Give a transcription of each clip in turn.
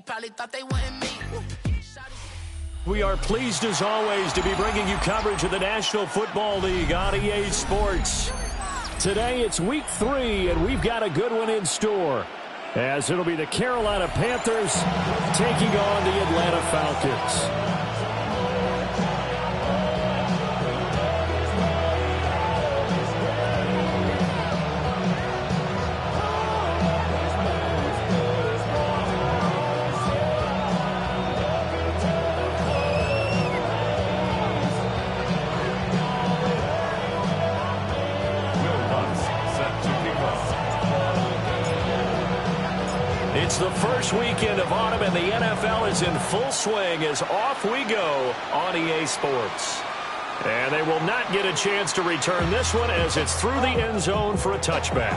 probably thought they wouldn't meet. We are pleased as always to be bringing you coverage of the National Football League on EA Sports. Today it's week 3 and we've got a good one in store, as it'll be the Carolina Panthers taking on the Atlanta Falcons. It's the first weekend of autumn, and the NFL is in full swing as off we go on EA Sports. And they will not get a chance to return this one as it's through the end zone for a touchback.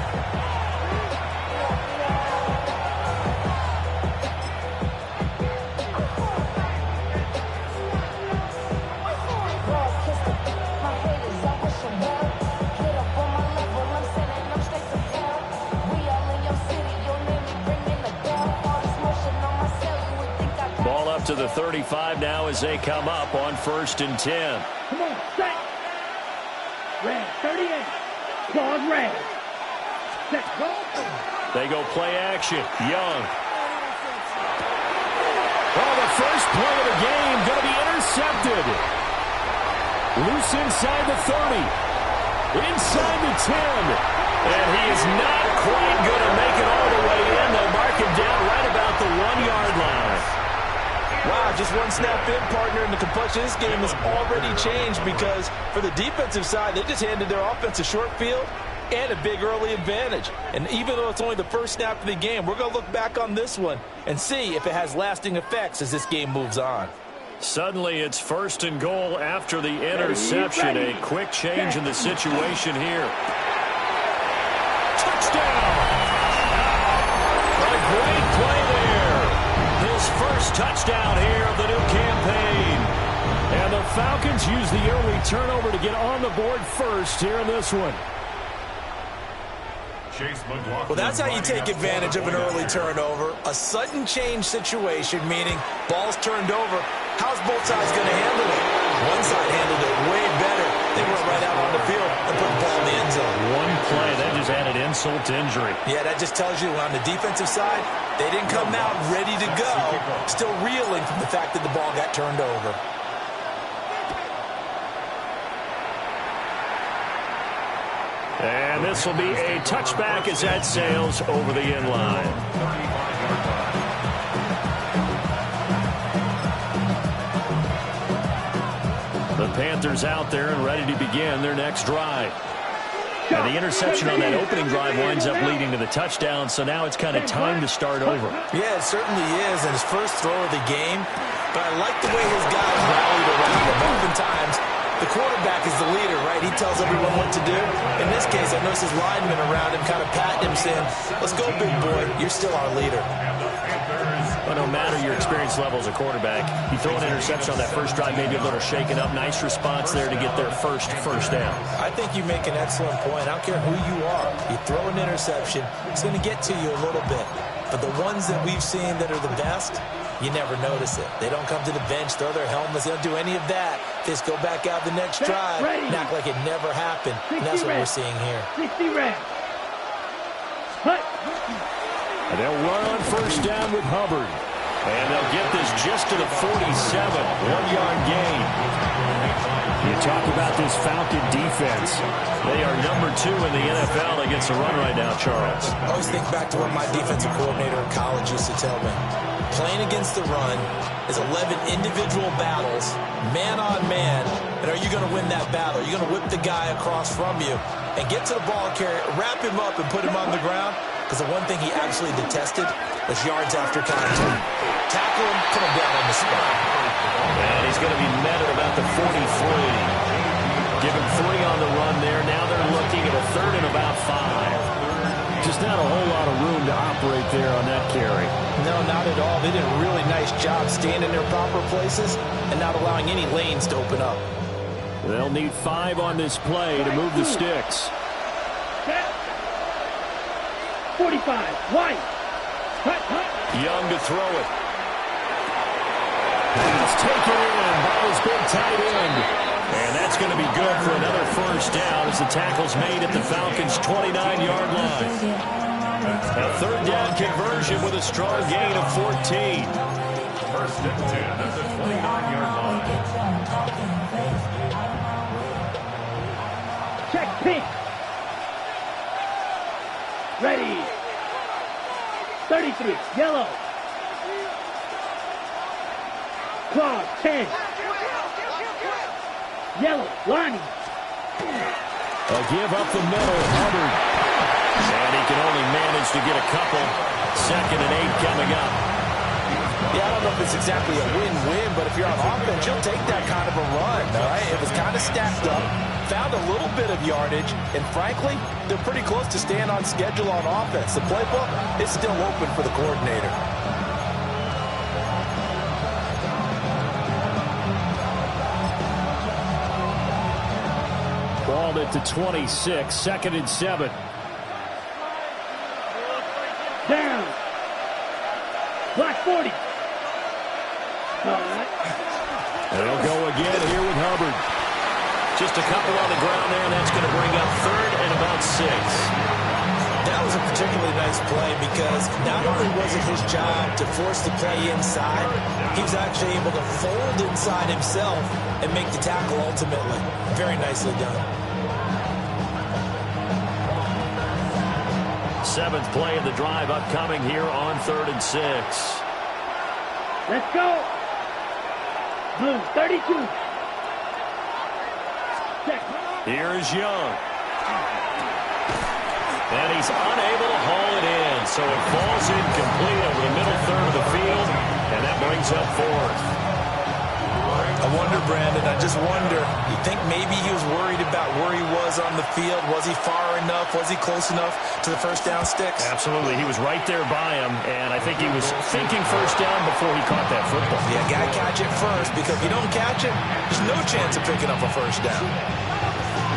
To the 35 now as they come up on 1st and 10. Come on, set. Red, 38. Claude red. Set, go. They go play action. Young. Oh, the first play of the game going to be intercepted. Loose inside the 30. Inside the 10. And he is not quite going to make it all the way in. They'll mark him down right about the 1-yard line. Wow, just one snap in, partner, and the complexion of this game has already changed because for the defensive side, they just handed their offense a short field and a big early advantage. And even though it's only the first snap of the game, we're going to look back on this one and see if it has lasting effects as this game moves on. Suddenly, it's 1st and goal after the interception. A quick change in the situation here. Touchdown! A great play there. His first touchdown here of the new campaign. And the Falcons use the early turnover to get on the board first here in this one. Well, that's how you take advantage of an early turnover. A sudden change situation, meaning ball's turned over. How's both sides going to handle it? One side handled it way better. They went right out on the field and put the ball in the end zone. One play, that just added insult to injury. Yeah, that just tells you on the defensive side, they didn't come out ready to go, still reeling from the fact that the ball got turned over. And this will be a touchback as that sails over the end line. The Panthers out there and ready to begin their next drive. And the interception on that opening drive winds up leading to the touchdown, so now it's kind of time to start over. Yeah, it certainly is, and his first throw of the game. But I like the way his guys rallied around him. Oftentimes, the quarterback is the leader, right? He tells everyone what to do. In this case, I noticed his linemen around him kind of patting him, saying, let's go, big boy. You're still our leader. But no matter your experience level as a quarterback, you throw an interception on that first drive, maybe a little shaken up. Nice response there to get their first down. I think you make an excellent point. I don't care who you are. You throw an interception, it's going to get to you a little bit. But the ones that we've seen that are the best, you never notice it. They don't come to the bench, throw their helmets. They don't do any of that. They just go back out the next drive and act like it never happened. And that's what we're seeing here. 60 red. Hut. And they'll run on first down with Hubbard. And they'll get this just to the 47. 1-yard gain. You talk about this Falcon defense. They are number 2 in the NFL against the run right now, Charles. I always think back to what my defensive coordinator in college used to tell me. Playing against the run is 11 individual battles, man on man. And are you going to win that battle? Are you going to whip the guy across from you and get to the ball carrier, wrap him up, and put him on the ground? Because the one thing he absolutely detested was yards after contact. Tackle him, put him down on the spot. And he's going to be met at about the 43. Give him 3 on the run there. Now they're looking at a 3rd and about 5. Just not a whole lot of room to operate there on that carry. No, not at all. They did a really nice job staying in their proper places and not allowing any lanes to open up. They'll need 5 on this play to move the sticks. 45, White. Young to throw it. is taken in by his big tight end. And that's going to be good for another first down as the tackle's made at the Falcons' 29-yard line. A third down conversion with a strong gain of 14. First and 10 at the 29-yard line. Check pink. Ready. 33, yellow. Claw, 10. Yellow, Lonnie. A give up the middle, Hubbard. And he can only manage to get a couple. 2nd and 8 coming up. Yeah, I don't know if it's exactly a win-win, but if you're on offense, you'll take that kind of a run, all right? It was kind of stacked up, found a little bit of yardage, and frankly, they're pretty close to staying on schedule on offense. The playbook is still open for the coordinator. Balled it to 26, 2nd and 7. Down. Block 40. They'll go again here with Hubbard. Just a couple on the ground there, and that's going to bring up 3rd and about 6. That was a particularly nice play because not only was it his job to force the play inside, he was actually able to fold inside himself and make the tackle ultimately. Very nicely done. 7th play of the drive upcoming here on 3rd and 6. Let's go. Blue, 32. Check. Here's Young. And he's unable to haul it in, so it falls incomplete over the middle third of the field, and that brings up 4th. I wonder, Brandon, I just wonder, you think maybe he was worried about where he was on the field? Was he far enough? Was he close enough to the first down sticks? Absolutely. He was right there by him, and I think he was thinking first down before he caught that football. Yeah, got to catch it first, because if you don't catch it, there's no chance of picking up a first down.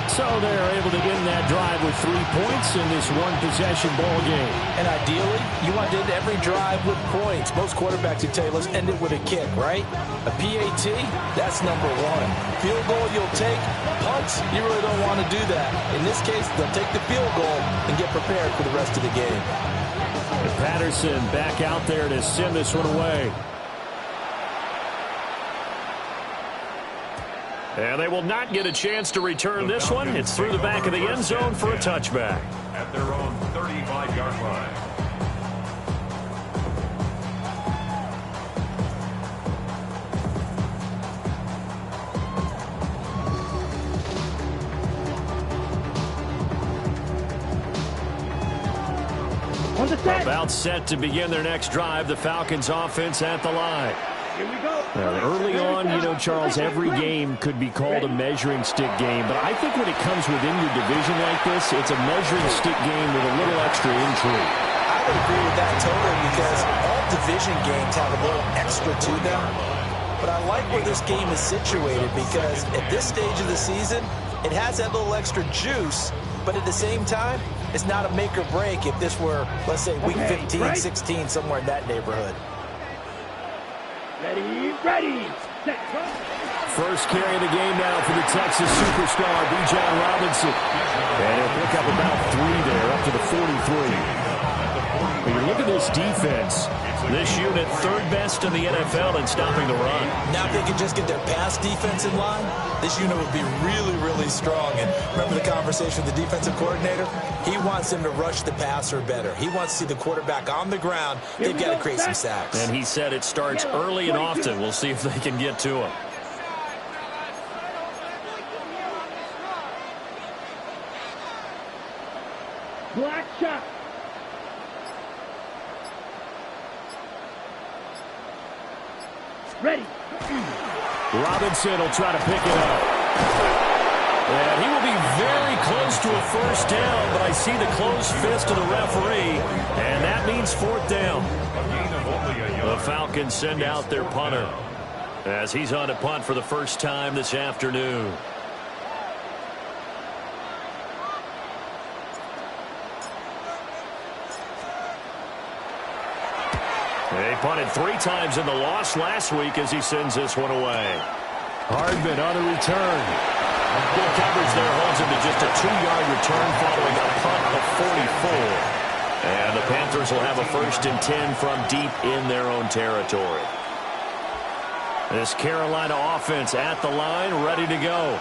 So they're able to end that drive with 3 points in this one-possession ball game. And ideally, you want to end every drive with points. Most quarterbacks would tell you, let's end it with a kick, right? A PAT, that's number 1. Field goal you'll take. Punts, you really don't want to do that. In this case, they'll take the field goal and get prepared for the rest of the game. And Patterson back out there to send this one away. And they will not get a chance to return this one. It's through the back of the end zone for a touchback. At their own 35-yard line. On the set. About set to begin their next drive. The Falcons offense at the line. Here we go. Early on, you know, Charles, every game could be called a measuring stick game. But I think when it comes within your division like this, it's a measuring stick game with a little extra intrigue. I would agree with that totally because all division games have a little extra to them. But I like where this game is situated because at this stage of the season, it has that little extra juice. But at the same time, it's not a make or break if this were, let's say, week 15, 16, somewhere in that neighborhood. Ready. Set. First carry of the game now for the Texas superstar, Bijan Robinson. And he'll pick up about 3 there, up to the 43. When you look at this defense, this unit 3rd best in the NFL in stopping the run. Now if they could just get their pass defense in line, this unit would be really, really strong. And remember the conversation with the defensive coordinator? He wants them to rush the passer better. He wants to see the quarterback on the ground. They've got to create some sacks. And he said it starts early and often. We'll see if they can get to him. Black shot. Ready. Robinson will try to pick it up. And he will be very close to a first down, but I see the closed fist of the referee, and that means 4th down. The Falcons send out their punter as he's on to punt for the first time this afternoon. They punted 3 times in the loss last week as he sends this one away. Hardman on the return. Good coverage there holds him to just a 2-yard return following a punt of 44. And the Panthers will have a 1st and 10 from deep in their own territory. This Carolina offense at the line, ready to go.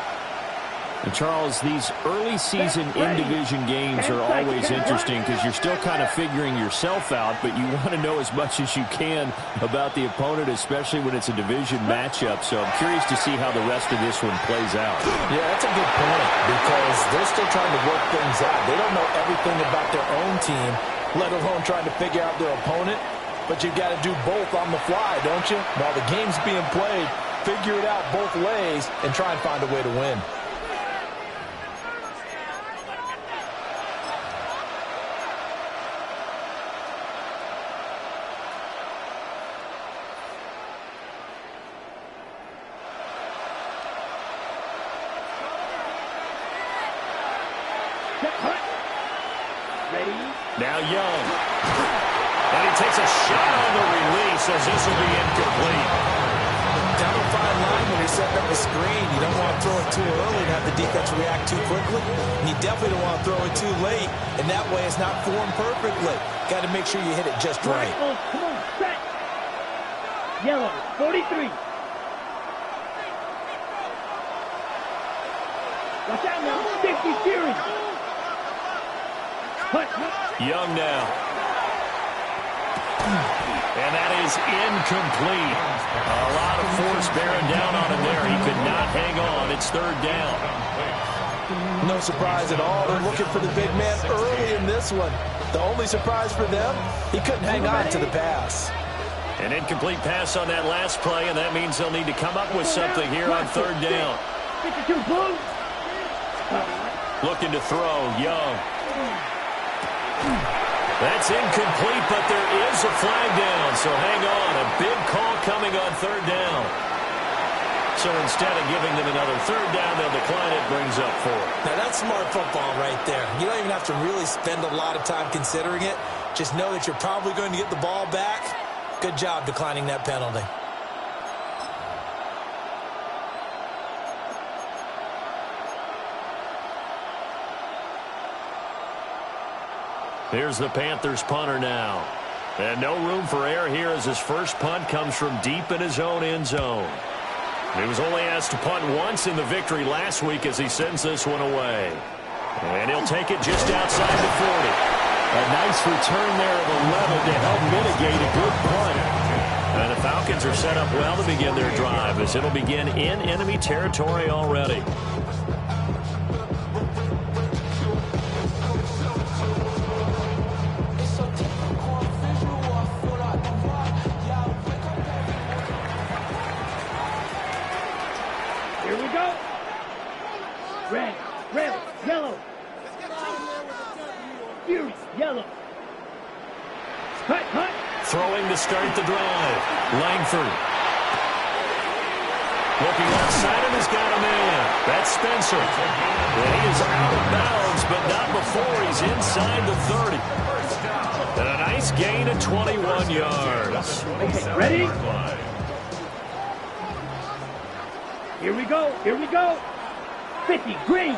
And Charles, these early season in-division games are always interesting because you're still kind of figuring yourself out, but you want to know as much as you can about the opponent, especially when it's a division matchup. So I'm curious to see how the rest of this one plays out. Yeah, that's a good point because they're still trying to work things out. They don't know everything about their own team, let alone trying to figure out their opponent. But you've got to do both on the fly, don't you? While the game's being played, figure it out both ways and try and find a way to win. Now Young. And he takes a shot on the release as this will be incomplete. Down the fine line when you're setting up a screen. You don't want to throw it too early and have the defense react too quickly. And you definitely don't want to throw it too late. And that way it's not formed perfectly. Got to make sure you hit it just right. Oh, come on, set. Yellow, 43. Watch out now, 50 series. Young now. And that is incomplete. A lot of force bearing down on him there. He could not hang on. It's 3rd down. No surprise at all. They're looking for the big man early in this one. The only surprise for them, he couldn't hang on to the pass. An incomplete pass on that last play, and that means they'll need to come up with something here on 3rd down. 52 blue. Looking to throw, Young. That's incomplete, but there is a flag down, so hang on. A big call coming on 3rd down. So instead of giving them another 3rd down, they'll decline it, brings up 4. Now that's smart football right there. You don't even have to really spend a lot of time considering it. Just know that you're probably going to get the ball back. Good job declining that penalty. Here's the Panthers punter now. And no room for error here as his first punt comes from deep in his own end zone. He was only asked to punt once in the victory last week as he sends this one away. And he'll take it just outside the 40. A nice return there of 11 to help mitigate a good punt. And the Falcons are set up well to begin their drive as it'll begin in enemy territory already. Red, red, yellow. Fury, yellow. Cut. Throwing to start the drive. Langford. Looking outside him, he's got a man. That's Spencer. And he is out of bounds, but not before he's inside the 30. And a nice gain of 21 yards. Okay, ready? Here we go. 50, green,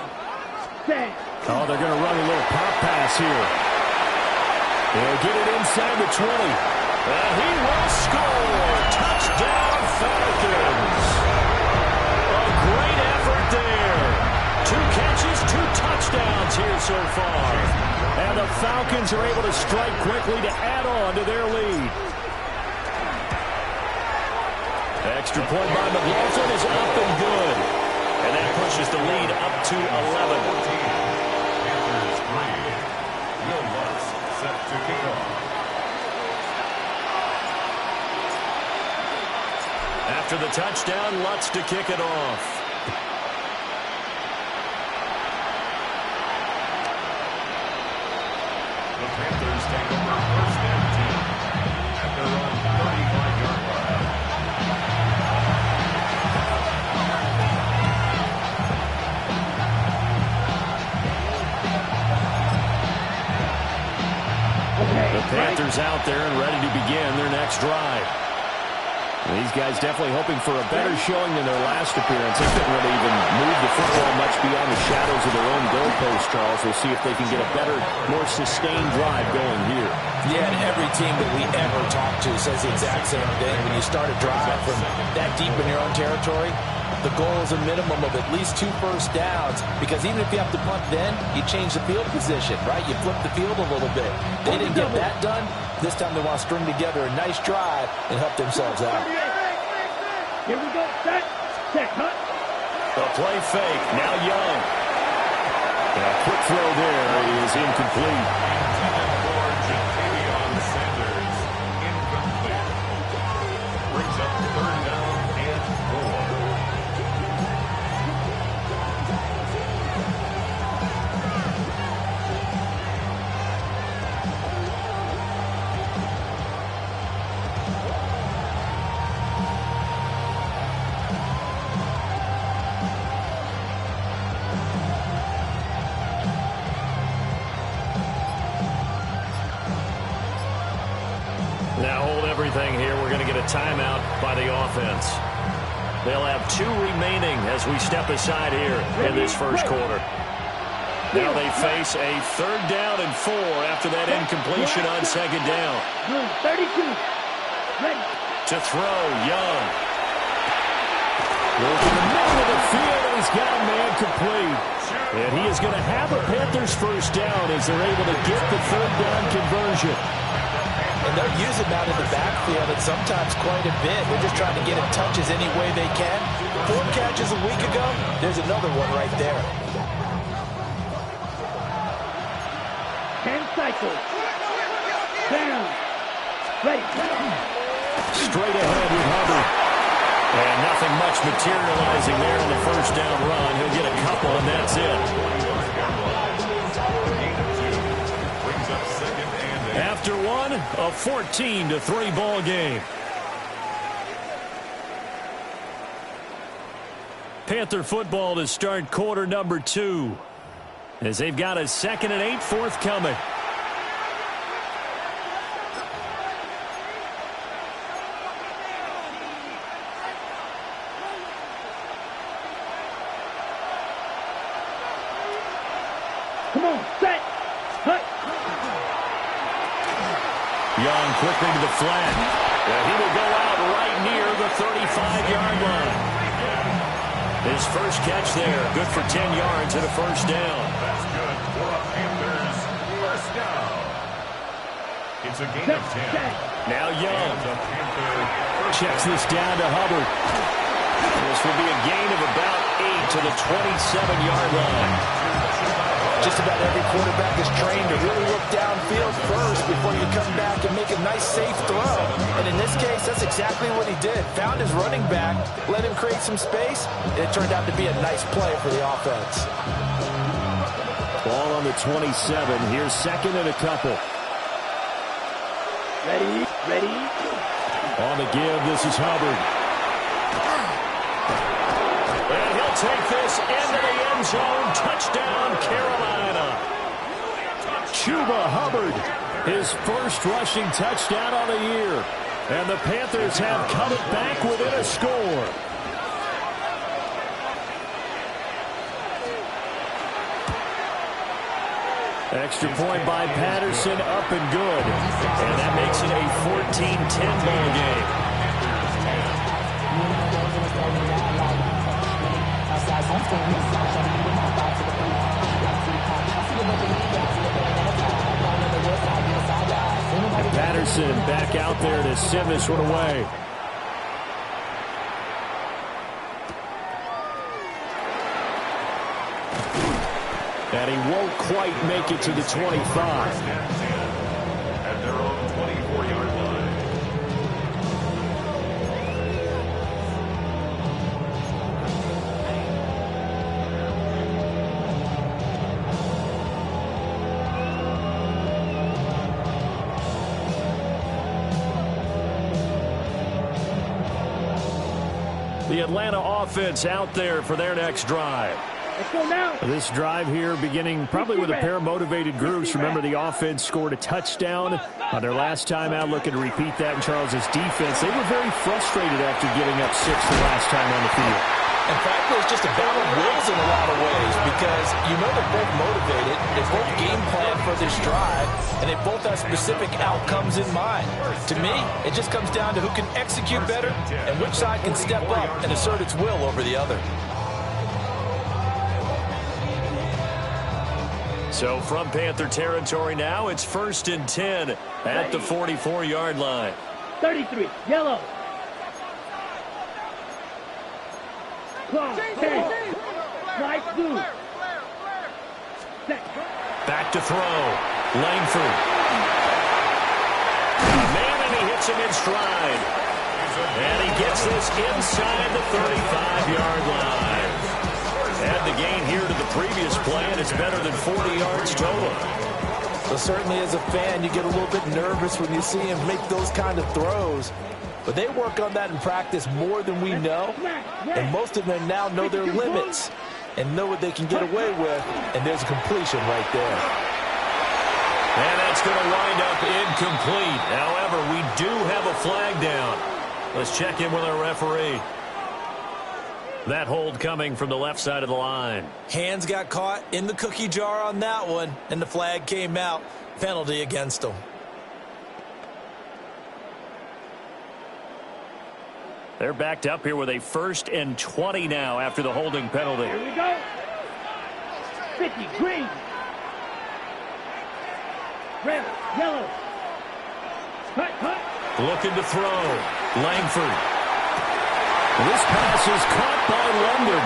set. Oh, they're going to run a little pop pass here. They'll get it inside the 20. And he will score. Touchdown, Falcons. A great effort there. 2 catches, 2 touchdowns here so far. And the Falcons are able to strike quickly to add on to their lead. Extra point by McLaughlin is up and good. And that pushes the lead up to 11. Panthers 3. Will Lutz set to kick off. After the touchdown, Lutz to kick it off. The Panthers take over 1st and 10 at their own 35-yard line. The Panthers is out there and ready to begin their next drive. And these guys definitely hoping for a better showing than their last appearance. They couldn't really even move the football much beyond the shadows of their own goalpost, Charles. We'll see if they can get a better, more sustained drive going here. Yeah, and every team that we ever talk to says the exact same thing. When you start a drive from that deep in your own territory, the goal is a minimum of at least 2 first downs, because even if you have to punt then, you change the field position, right? You flip the field a little bit. They didn't get that done. This time they want to string together a nice drive and help themselves out. Here we go. Set, cut. A play fake. Now Young. And a quick throw there is incomplete. Brings up 3rd down and 4. Now hold everything here. We're going to get a timeout by the offense. They'll have 2 remaining as we step aside here in this first quarter. Now they face a 3rd down and 4 after that incompletion on 2nd down. 32. Ready. To throw, Young. Look in the middle of the field, and he's got a man complete. And he is going to have a Panthers first down as they're able to get the 3rd down conversion. And they'll use him out in the backfield, and sometimes quite a bit. They're just trying to get him touches any way they can. 4 catches a week ago, there's another one right there. 10 cycles. Down. Ready. Straight ahead with Hubbard. And nothing much materializing there on the first down run. He'll get a couple, and that's it. After one, a 14-3 ball game. Panther football to start quarter number 2, as they've got a 2nd and 8 forthcoming. Come on, set. Cut. Young quickly to the flat. He will go out right near the 35-yard line. His first catch there, good for 10 yards and a first down. That's good for a Panthers first down. It's a gain of 10. Now Young And the Panthers checks this down to Hubbard. This will be a gain of about 8 to the 27-yard line. Just about every quarterback is trained to really look downfield first before you come back and make a nice, safe throw. And in this case, that's exactly what he did. Found his running back, let him create some space, and it turned out to be a nice play for the offense. Ball on the 27. Here's 2nd and a couple. Ready. On the give, this is Hubbard. And he'll take this into the end zone. Touchdown, Carolina. Chuba Hubbard, his first rushing touchdown on the year. And the Panthers have come it back within a score. Extra point by Patterson, up and good. And that makes it a 14-10 ball game. Patterson back out there to send this one away. And he won't quite make it to the 25. at their own 24-yard line. The Atlanta offense out there for their next drive. Let's go now. This drive here beginning probably with a pair of motivated groups. Remember, the offense scored a touchdown on their last time out, looking to repeat that in Charles's defense. They were very frustrated after giving up 6 the last time on the field. In fact, it's just a battle of wills in a lot of ways because you know they're both motivated, they both game plan for this drive, and they both have specific outcomes in mind. To me, it just comes down to who can execute better and which side can step up and assert its will over the other. So from Panther territory now, it's 1st and 10 at the 44-yard line. 33, yellow. Claw, 10. Right blue. Set. Back to throw. Langford. Man, and he hits him in stride. And he gets this inside the 35-yard line. Add the gain here to the previous play, and it's better than 40 yards total. So certainly as a fan, you get a little bit nervous when you see him make those kind of throws. But they work on that in practice more than we know. And most of them now know their limits and know what they can get away with. And there's a completion right there. And that's going to wind up incomplete. However, we do have a flag down. Let's check in with our referee. That hold coming from the left side of the line. Hands got caught in the cookie jar on that one, and the flag came out. Penalty against them. They're backed up here with a 1st and 20 now after the holding penalty. Here we go. 50, green. Red, yellow. Cut, cut. Looking to throw. Langford. This pass is caught by London.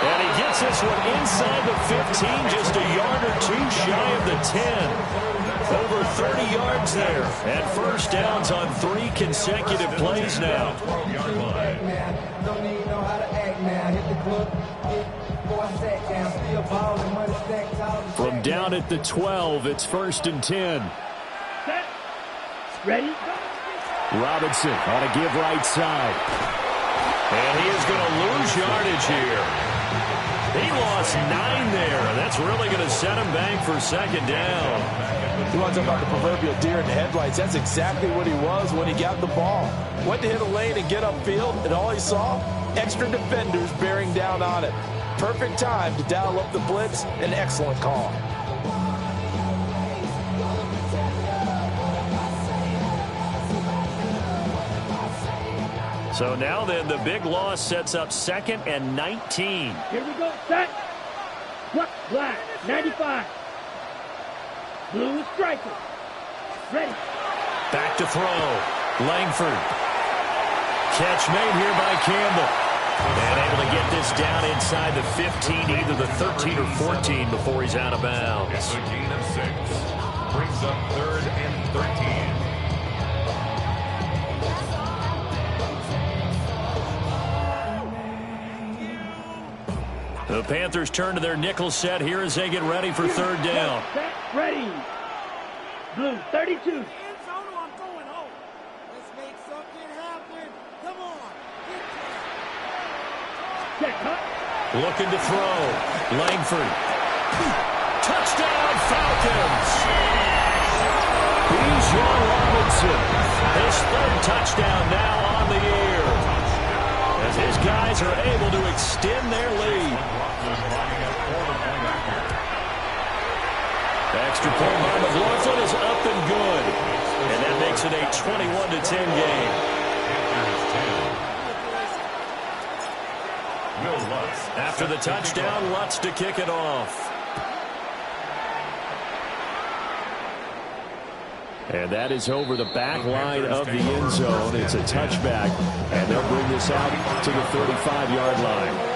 And he gets this one inside the 15, just a yard or two shy of the 10. Over 30 yards there. And first downs on 3 consecutive plays now. From down at the 12, it's 1st and 10. Set. Ready. Robinson on a give right side. And he is going to lose yardage here. He lost 9 there. That's really going to set him back for 2nd down. You want to talk about the proverbial deer in the headlights? That's exactly what he was when he got the ball. Went to hit a lane and get upfield, and all he saw, extra defenders bearing down on it. Perfect time to dial up the blitz. An excellent call. So now then, the big loss sets up 2nd and 19. Here we go. Set. Black. 95. Blue striker. Ready. Back to throw. Langford. Catch made here by Campbell. And able to get this down inside the 15, either the 13 or 14 before he's out of bounds. It's a gain of 6. Brings up 3rd and 13. The Panthers turn to their nickel set here as they get ready for 3rd down. Set. Ready. Blue 32. Looking to throw. Langford. Touchdown, Falcons! Bijan Robinson. His 3rd touchdown now on the year. As his guys are able to extend their lead. Extra point by McLaughlin is up and good. And that makes it a 21-10 game. After the touchdown, Lutz to kick it off. And that is over the back line of the end zone. It's a touchback, and they'll bring this out to the 35-yard line.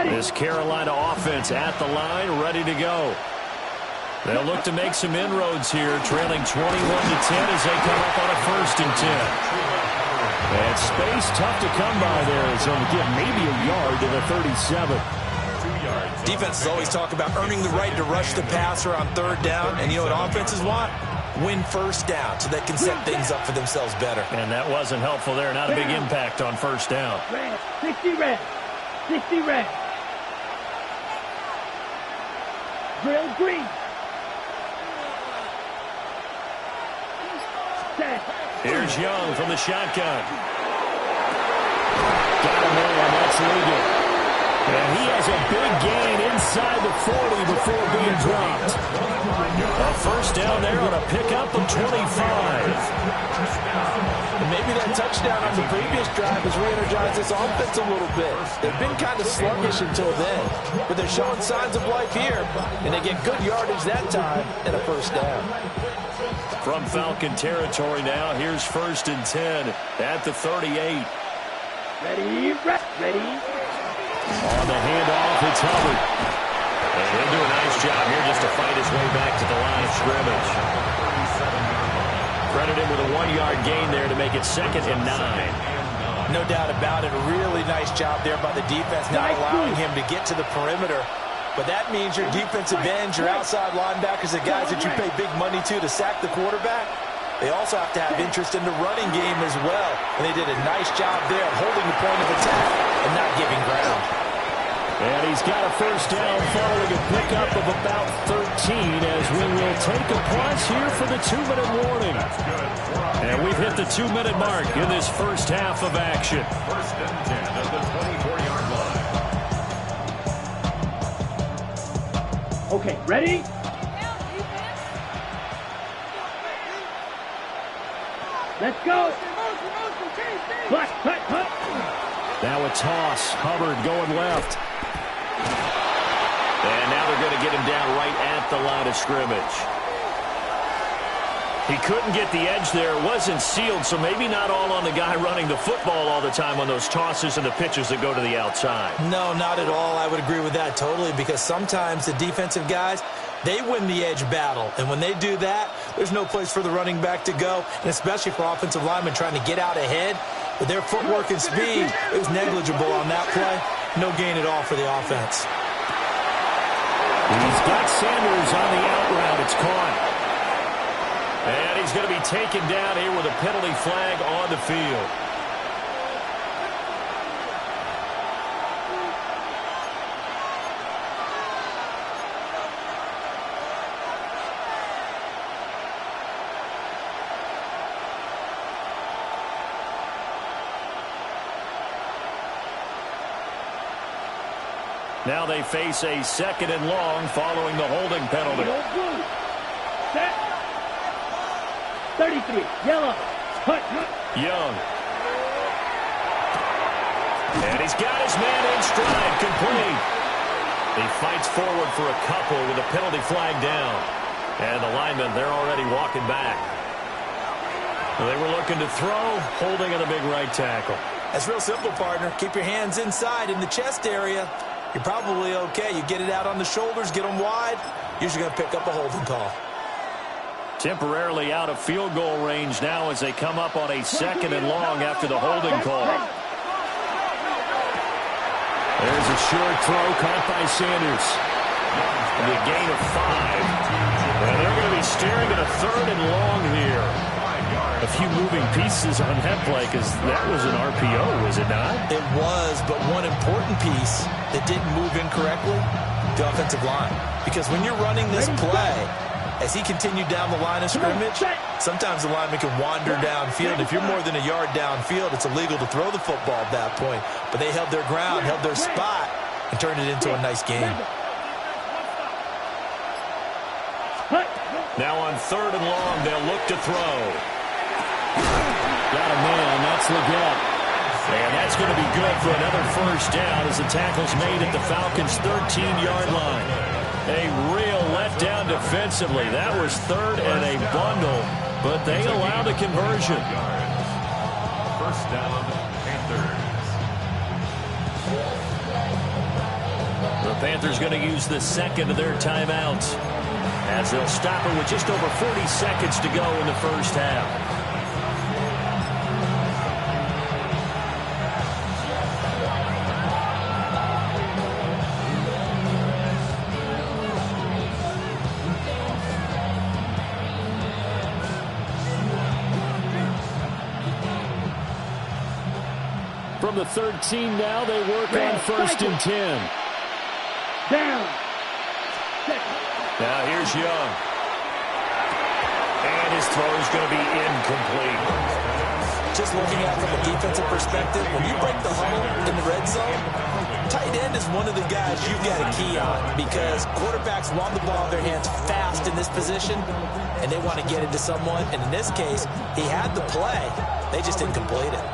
This Carolina offense at the line, ready to go. They'll look to make some inroads here, trailing 21-10 as they come up on a 1st and 10. And space tough to come by there as they'll get maybe a yard to the 37. Defenses always talk about earning the right to rush the passer on 3rd down. And you know what offenses want? Win 1st down so they can set things up for themselves better. And that wasn't helpful there. Not a big impact on 1st down. Red, 60 red. 60 red. Drill green. Set. Here's Young from the shotgun. Got him there, and that's legal. And he has a big gain inside the 40 before being dropped. A 1st down there on a pickup of 25. And maybe that touchdown on the previous drive has re-energized this offense a little bit. They've been kind of sluggish until then, but they're showing signs of life here, and they get good yardage that time and a 1st down. From Falcon territory now, here's 1st and 10 at the 38. Ready, ready. On the handoff, it's Hubbard. And he'll do a nice job here just to fight his way back to the line of scrimmage. Credit him with a 1-yard gain there to make it 2nd and 9. No doubt about it. A really nice job there by the defense, not allowing him to get to the perimeter. But that means your defensive ends, your outside linebackers, the guys that you pay big money to sack the quarterback, they also have to have interest in the running game as well. And they did a nice job there of holding the point of attack and not giving ground. And he's got a 1st down following a pickup of about 13 as we will take a pause here for the 2-minute warning. And we've hit the 2-minute mark in this 1st half of action. 1st and 10 at the 24-yard line. Okay, ready? Let's go. Cut. Now a toss. Hubbard going left. And now they're going to get him down right at the line of scrimmage. He couldn't get the edge there. It wasn't sealed, so maybe not all on the guy running the football all the time on those tosses and the pitches that go to the outside. No, not at all. I would agree with that totally, because sometimes the defensive guys, they win the edge battle. And when they do that, there's no place for the running back to go, and especially for offensive linemen trying to get out ahead. With their footwork and speed, it was negligible on that play. No gain at all for the offense. He's got Sanders on the out route. It's caught. And he's going to be taken down here with a penalty flag on the field. Now they face a 2nd and long following the holding penalty. Set. 33, yellow. Cut. Young. And he's got his man in stride, complete. He fights forward for a couple with a penalty flag down. And the linemen, they're already walking back. They were looking to throw, holding on the big right tackle. That's real simple, partner. Keep your hands inside in the chest area. You're probably okay. You get it out on the shoulders, get them wide. Usually going to pick up a holding call. Temporarily out of field goal range now as they come up on a 2nd and long after the holding call. There's a short throw caught by Sanders. And a gain of 5. And they're going to be staring at a 3rd and long here. A few moving pieces on that play because that was an RPO, was it not? It was, but one important piece that didn't move incorrectly, the offensive line. Because when you're running this play, as he continued down the line of scrimmage, sometimes the lineman can wander downfield. If you're more than a yard downfield, it's illegal to throw the football at that point. But they held their ground, held their spot, and turned it into a nice game. Now on 3rd and long, they'll look to throw. Got a man, that's Leggett. And that's going to be good for another 1st down as the tackle's made at the Falcons' 13-yard line. A real letdown defensively. That was 3rd and a bundle, but they allowed a conversion. 1st down, Panthers. The Panthers going to use the 2nd of their timeouts. as they'll stop it with just over 40 seconds to go in the first half. From the 13 now, they work on 1st and 10. Down. Now here's Young. And his throw is going to be incomplete. Just looking at it from a defensive perspective, when you break the huddle in the red zone, tight end is one of the guys you've got a key on because quarterbacks want the ball in their hands fast in this position, and they want to get into someone. And in this case, he had the play. They just didn't complete it.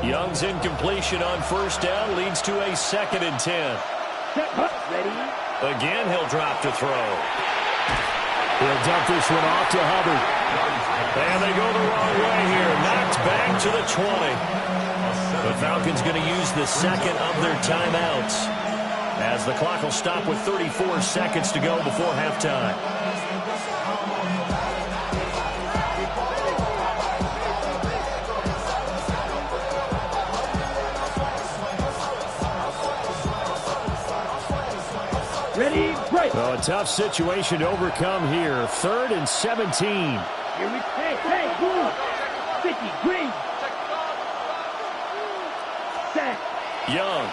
Young's incompletion on 1st down leads to a 2nd and 10. Again, he'll drop to throw. He'll dump this one off to Hubbard. And they go the wrong way here. Knocked back to the 20. The Falcons going to use the 2nd of their timeouts, as the clock will stop with 34 seconds to go before halftime. Ready, break. Oh, a tough situation to overcome here. 3rd and 17. Here we hey, blue. 50, green. Set. Young.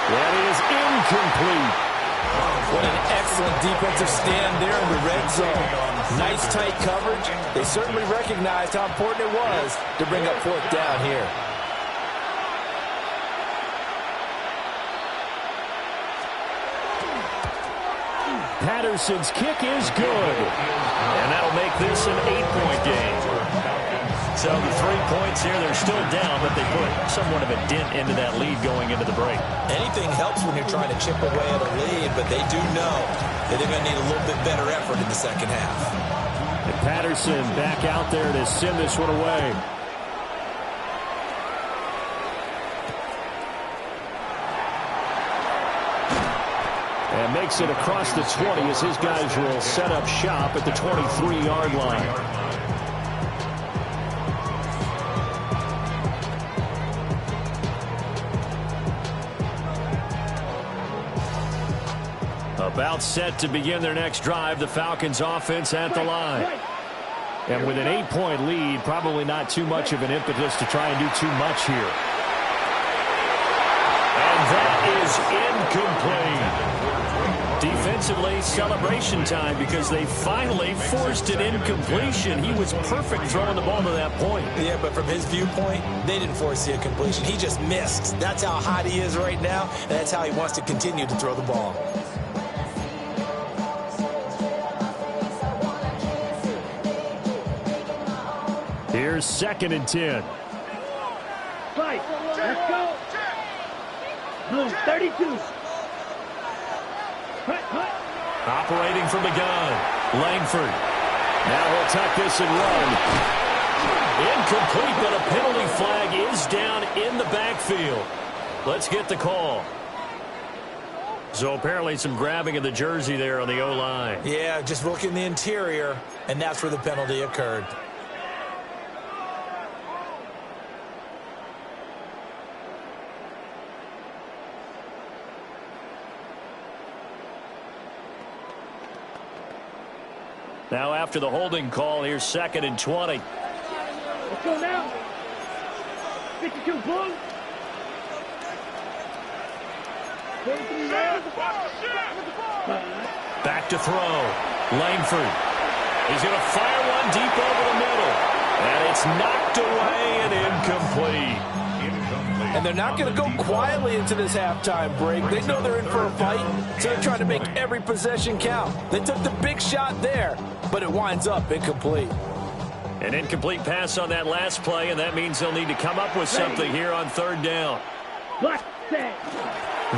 That is incomplete. What an excellent defensive stand there in the red zone. Nice tight coverage. They certainly recognized how important it was to bring up 4th down here. Patterson's kick is good. And that'll make this an 8-point game. So the 3 points here, they're still down, but they put somewhat of a dent into that lead going into the break. Anything helps when you're trying to chip away at a lead, but they do know that they're going to need a little bit better effort in the second half. And Patterson back out there to send this one away. And makes it across the 20 as his guys will set up shop at the 23-yard line. About set to begin their next drive, the Falcons offense at the line. And with an 8-point lead, probably not too much of an impetus to try and do too much here. And that is incomplete. Defensively, celebration time because they finally forced an incompletion. He was perfect throwing the ball to that point. Yeah, but from his viewpoint, they didn't force the incompletion. He just missed. That's how hot he is right now, and that's how he wants to continue to throw the ball. Here's 2nd and 10. Fight. Let's go. Blue, 32. Operating from the gun, Langford. Now he'll tuck this and run. Incomplete, but a penalty flag is down in the backfield. Let's get the call. So apparently some grabbing of the jersey there on the O-line. Yeah, just look in the interior, and that's where the penalty occurred. Now after the holding call, here's 2nd and 20. Let's go now. 52, blue. 43 yards. Back to throw. Langford. He's going to fire one deep over the middle. And it's knocked away and incomplete. And they're not going to go quietly into this halftime break. They know they're in for a fight, so they're trying to make every possession count. They took the big shot there, but it winds up incomplete. An incomplete pass on that last play, and that means they'll need to come up with something here on 3rd down.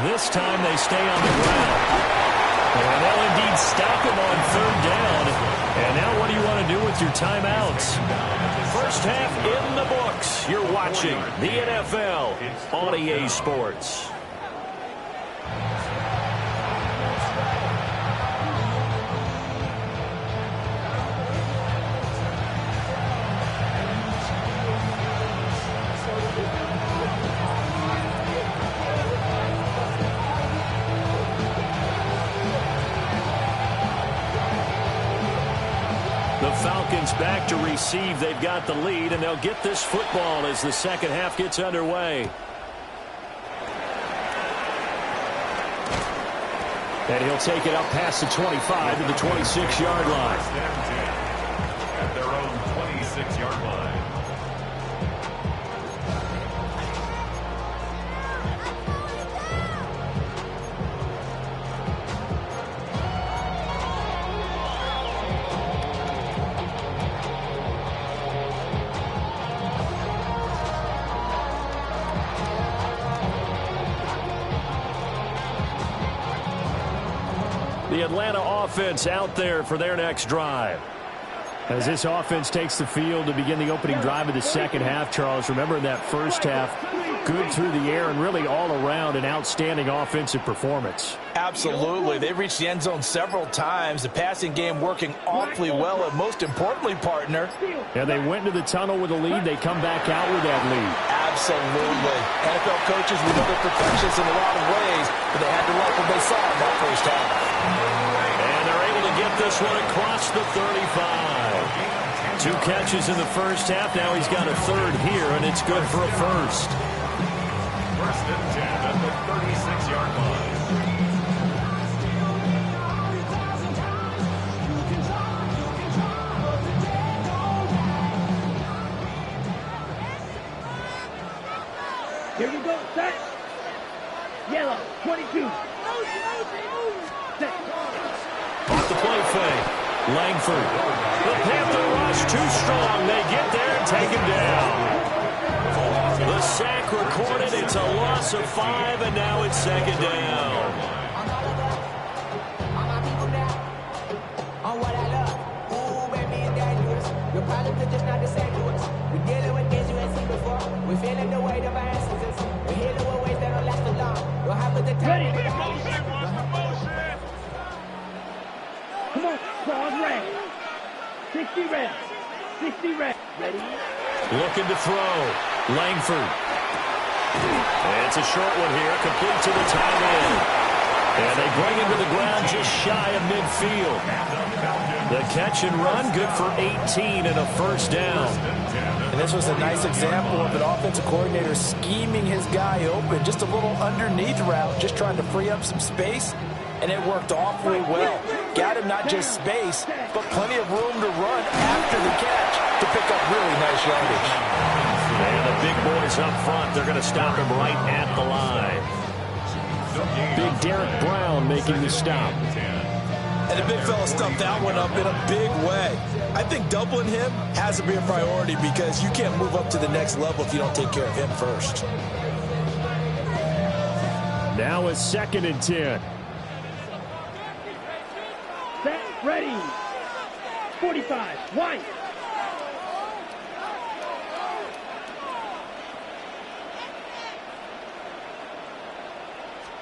This time they stay on the ground. And they'll stop him on third down. And now what do you want to do with your timeouts? First half in the books. You're watching the NFL on EA Sports. Falcons back to receive. They've got the lead, and they'll get this football as the second half gets underway. And he'll take it up past the 25 to the 26-yard line. At their own 26-yard line. The Atlanta offense out there for their next drive. As this offense takes the field to begin the opening drive of the second half, Charles, remember in that first half, good through the air and really all around an outstanding offensive performance. Absolutely. They've reached the end zone several times. The passing game working awfully well, and most importantly, partner. Yeah, they went into the tunnel with a lead. They come back out with that lead. Absolutely. NFL coaches, we know they're perfectionists in a lot of ways, but they had to like what they saw in that first half. And they're able to get this one across the 35. 2 catches in the first half. Now he's got a third here, and it's good for a first. First and 10 at the 36-yard line. Here we go, set. Yellow, 22. Set. Off the play fake. Langford. The Panther rush too strong. They get there and take him down. The sack recorded. It's a loss of 5, and now it's second down. Your problems are just not the same to us. We're dealing with things you ain't seen before. We're feeling the weight of our ancestors. We're healing with ways that don't last for long. Don't have the time. Come on, pause red. 60 red. 60 red. Ready? Looking to throw. Langford. And it's a short one here. Complete to the tight end. And they bring him to the ground just shy of midfield. The catch and run, good for 18 and a first down. And this was a nice example of an offensive coordinator scheming his guy open. Just a little underneath route, just trying to free up some space. And it worked awfully well. Got him not just space, but plenty of room to run after the catch to pick up really nice yardage. And the big boys up front, they're going to stop him right at the line. Big Derek Brown making the stop. And the big fella stuffed that one up in a big way. I think doubling him has to be a priority because you can't move up to the next level if you don't take care of him first. Now it's 2nd and 10. Set, ready. 45, white.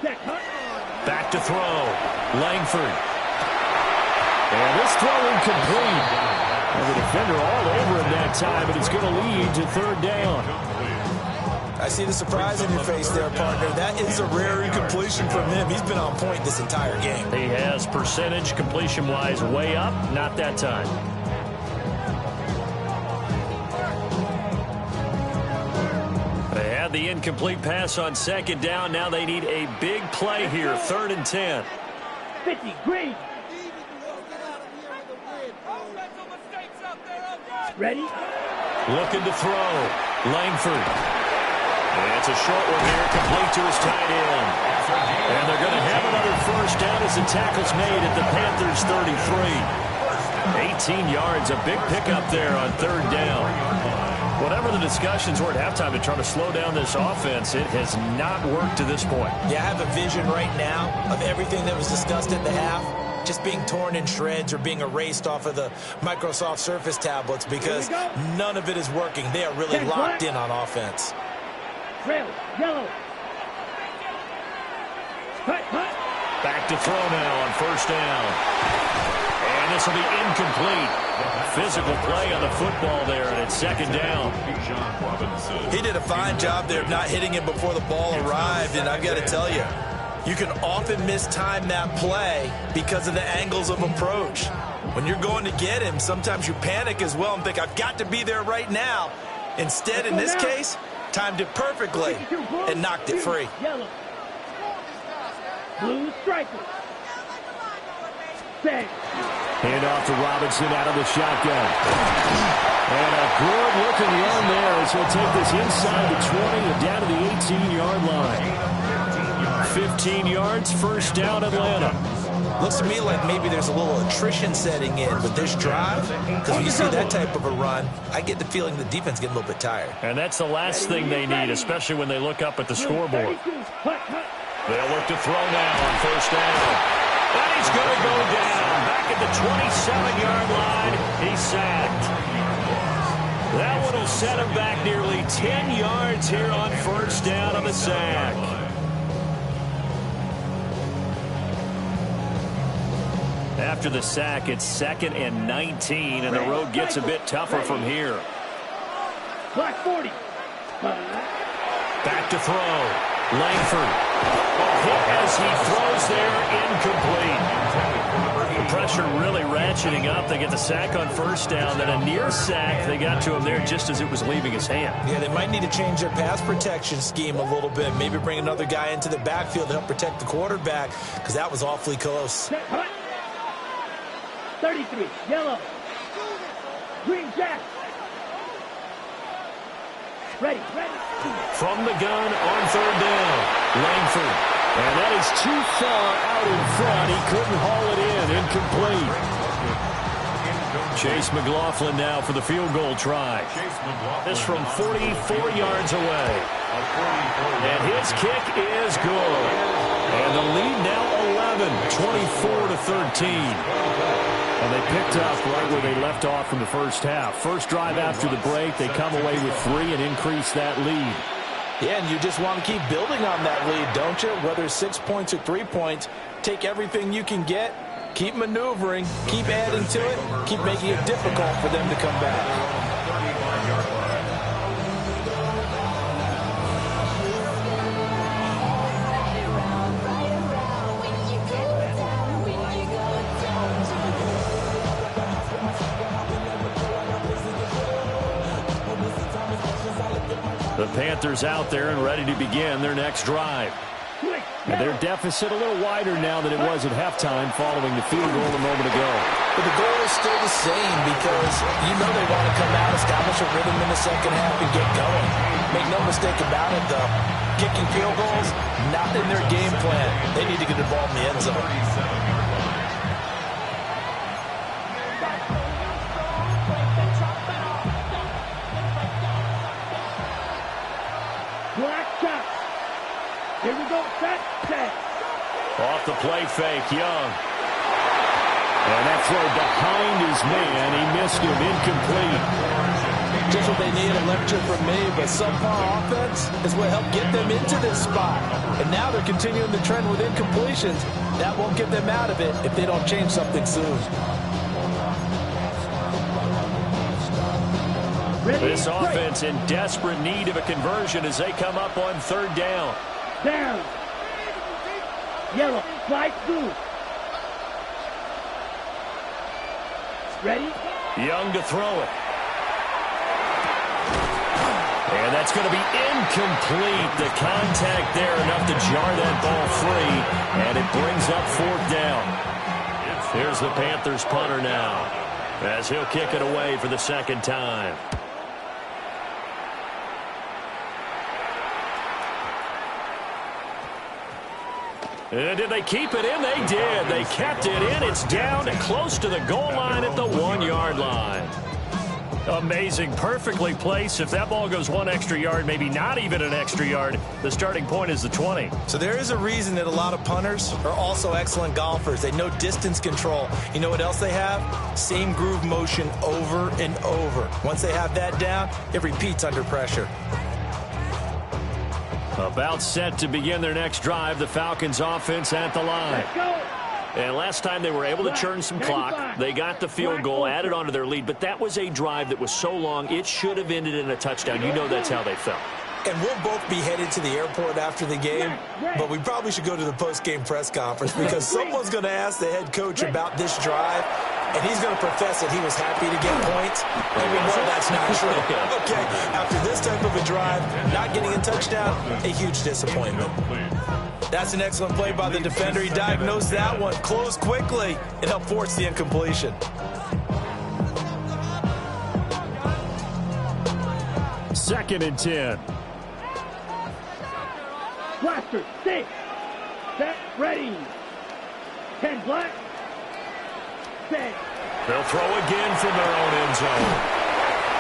Set, cut. Back to throw. Langford. And this throw incomplete. And the defender all over him that time, but it's going to lead to 3rd down. I see the surprise in your face there, partner. That is a rare incompletion from him. He's been on point this entire game. He has percentage completion-wise way up. Not that time. They had the incomplete pass on 2nd down. Now they need a big play here. 3rd and 10. 50, green. Ready? Looking to throw. Langford. And it's a short one here, complete to his tight end. And they're going to have another first down as the tackle's made at the Panthers' 33. 18 yards, a big pickup there on 3rd down. Whatever the discussions were at halftime to try to slow down this offense, it has not worked to this point. Yeah, I have a vision right now of everything that was discussed at the half just being torn in shreds or being erased off of the Microsoft Surface tablets because none of it is working. They are really locked in on offense. Trail, yellow. Cut. Back to throw now on first down. And this will be incomplete. Physical play on the football there, and it's second down. He did a fine job there of not hitting him before the ball arrived, and I've got to tell you, you can often mistime that play because of the angles of approach. When you're going to get him, sometimes you panic as well and think, I've got to be there right now. Instead, in this case, timed it perfectly and knocked it free. Yellow. Blue striker. Set. Hand off to Robinson out of the shotgun. And a good-looking run there as he'll take this inside the 20 and down to the 18-yard line. 15 yards, first down, Atlanta. Looks to me like maybe there's a little attrition setting in with this drive, because when you see that type of a run, I get the feeling the defense getting a little bit tired. And that's the last thing they need, especially when they look up at the scoreboard. They'll look to throw now on first down. And he's going to go down. Back at the 27-yard line, he's sacked. That one will set him back nearly 10 yards here on first down on the sack. After the sack, it's 2nd and 19, and the road gets a bit tougher from here. Black 40. Back to throw. Langford. Hit as he throws there, incomplete. The pressure really ratcheting up. They get the sack on first down, then a near sack. They got to him there just as it was leaving his hand. Yeah, they might need to change their pass protection scheme a little bit. Maybe bring another guy into the backfield to help protect the quarterback, because that was awfully close. 33, yellow. Green jack. Ready. From the gun on third down, Langford. And that is too far out in front. He couldn't haul it in. Incomplete. Chase McLaughlin now for the field goal try. This from 44 yards away. And his kick is good. And the lead now 11, 24-13. And they picked up right where they left off in the first half. First drive after the break, they come away with 3 and increase that lead. Yeah, and you just want to keep building on that lead, don't you? Whether it's 6 points or 3 points, take everything you can get, keep maneuvering, keep adding to it, keep making it difficult for them to come back. The Panthers out there and ready to begin their next drive. And their deficit a little wider now than it was at halftime following the field goal a moment ago. But the goal is still the same because you know they want to come out, establish a rhythm in the second half, and get going. Make no mistake about it, though. Kicking field goals, not in their game plan. They need to get the ball in the end zone. Here we go, set. Off the play fake, Young. And that throw behind his man, he missed him, incomplete. Just what they need, a lecture from me, but subpar offense is what helped get them into this spot. And now they're continuing the trend with incompletions. That won't get them out of it if they don't change something soon. This offense in desperate need of a conversion as they come up on third down. Down. Yellow, flight blue. Ready? Young to throw it. And that's going to be incomplete. The contact there enough to jar that ball free. And it brings up fourth down. Here's the Panthers punter now as he'll kick it away for the second time. And did they keep it in? They did. They kept it in. It's down close to the goal line at the 1-yard line. Amazing. Perfectly placed. If that ball goes one extra yard, maybe not even an extra yard, the starting point is the 20. So there is a reason that a lot of punters are also excellent golfers. They know distance control. You know what else they have? Same groove motion over and over. Once they have that down, it repeats under pressure. About set to begin their next drive, the Falcons offense at the line. Let's go. And last time they were able to churn some clock. They got the field goal, added onto their lead, but that was a drive that was so long, it should have ended in a touchdown. You know that's how they felt. And we'll both be headed to the airport after the game, but we probably should go to the post-game press conference because someone's going to ask the head coach about this drive, and he's going to profess that he was happy to get points, and we know that's not true. Okay, after this type of a drive, not getting a touchdown, a huge disappointment. That's an excellent play by the defender. He diagnosed that one, closed quickly, and helped force the incompletion. Second and 10. Blaster, 6. Set, ready. 10 black. Set. They'll throw again from their own end zone.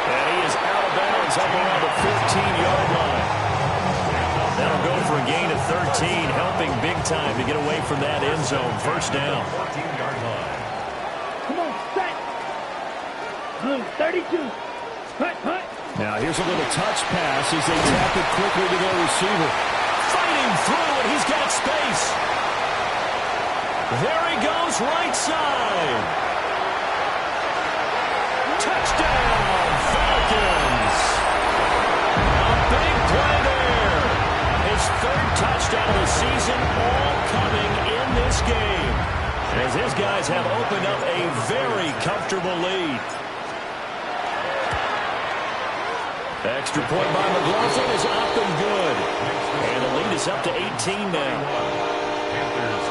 And he is out of bounds up around the 15-yard line. That'll go for a gain of 13, helping big time to get away from that end zone. First down. 14-yard line. Come on, set. Blue, 32. Hut, hut. Now here's a little touch pass as they tap it quickly to their receiver. Fighting through, and he's got space. There he goes, right side. Touchdown, Falcons. A big play there. His third touchdown of the season, all coming in this game, as his guys have opened up a very comfortable lead. Extra point by McLaughlin is up and good. And the lead is up to 18 now. Panthers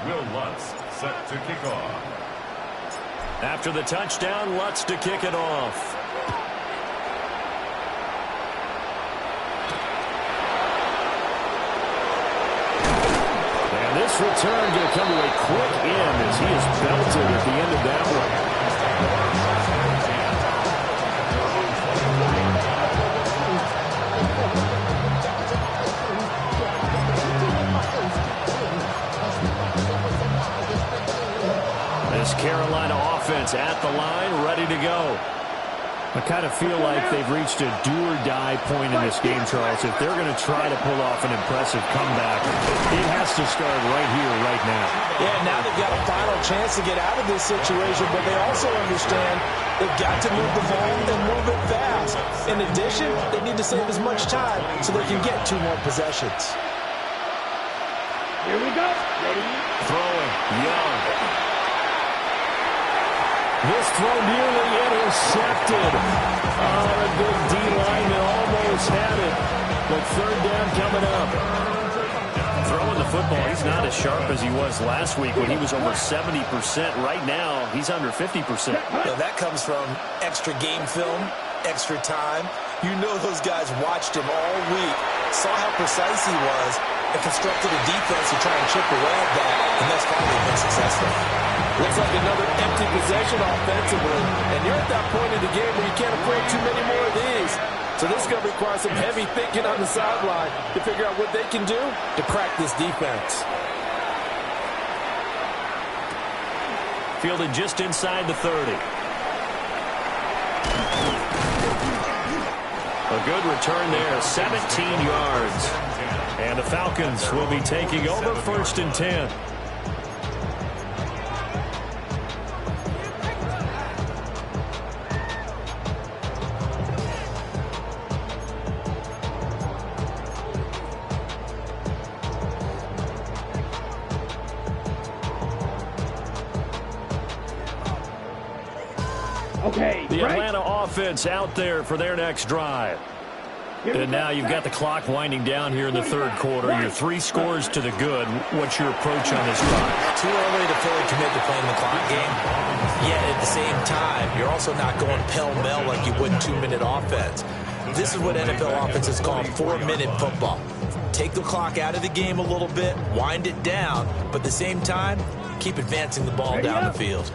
13. Will Lutz set to kick off. After the touchdown, Lutz to kick it off. And this return going to come to a quick end as he is belted at the end of that one. This Carolina offense at the line, ready to go. I kind of feel like they've reached a do-or-die point in this game, Charles. If they're going to try to pull off an impressive comeback, it has to start right here, right now. Yeah, now they've got a final chance to get out of this situation, but they also understand they've got to move the ball and move it fast. In addition, they need to save as much time so they can get 2 more possessions. Here we go. Ready. Throwing, Young. This throw nearly intercepted. Oh, a good D lineman almost had it. But third down coming up. Throwing the football, he's not as sharp as he was last week when he was over 70%. Right now, he's under 50%. Now that comes from extra game film, extra time. You know those guys watched him all week, saw how precise he was, and constructed a defense to try and chip away at that, and that's finally been successful. Looks like another empty possession offensively. And you're at that point in the game where you can't afford too many more of these. So this is going to require some heavy thinking on the sideline to figure out what they can do to crack this defense. Fielded just inside the 30. A good return there, 17 yards. And the Falcons will be taking over first and 10. Okay. The right. Atlanta offense out there for their next drive. And now you've got the clock winding down here in the third quarter. Your 3 scores to the good. What's your approach on this drive? Too early to fully commit to playing the clock game. Yet at the same time, you're also not going pell-mell like you would in 2-minute offense. This is what NFL offenses call 4-minute football. take the clock out of the game a little bit, wind it down, but at the same time, keep advancing the ball down the field.